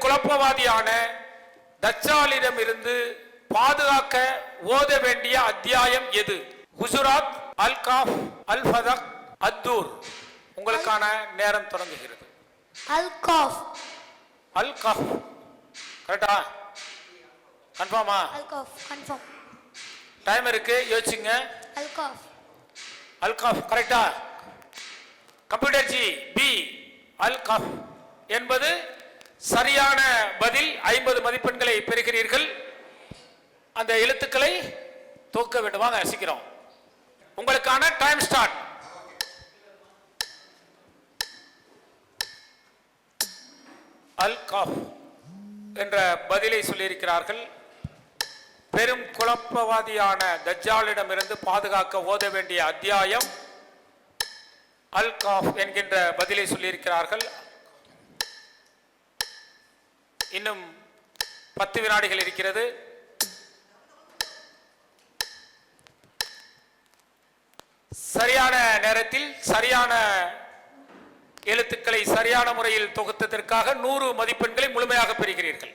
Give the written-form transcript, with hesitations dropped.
குழப்பவாதியான தஜ்ஜாலிடம் இருந்து பாதுகாக்க ஓத வேண்டிய அத்தியாயம் எது? குஜராத், அல் காஃப், அல் ஃபதக், அத்தூர். உங்களுக்கான நேரம் தொடங்குகிறது. அல் காஃப். அல் காஃப் கரெக்டா? கன்ஃபார்மா? அல் காஃப் கன்ஃபார்ம். டைம் இருக்கு, யோசிச்சுங்க. அல் காஃப். அல் காஃப் கரெக்டா? கம்ப்யூட்டர் ஜி பி அல் காஃப் என்பது சரியான பதில். 50 மதிப்பெண்களை பெறுகிறீர்கள். அந்த எழுத்துக்களை தூக்க வேண்டும். வாங்க சீக்கிரம், உங்களுக்கான டைம் ஸ்டார்ட். அல் காஃப் என்ற பதிலை சொல்லியிருக்கிறார்கள். பெரும் குழப்பவாதியான தஜ்ஜாலிடமிருந்து பாதுகாக்க ஓத வேண்டிய அத்தியாயம் அல் காஃப் என்கின்ற பதிலை சொல்லியிருக்கிறார்கள். இன்னும் 10 வினாடிகள் இருக்கிறது. சரியான நேரத்தில் சரியான எழுத்துக்களை சரியான முறையில் தொகுத்ததற்காக 100 மதிப்பெண்களை முழுமையாக பெறுகிறீர்கள்.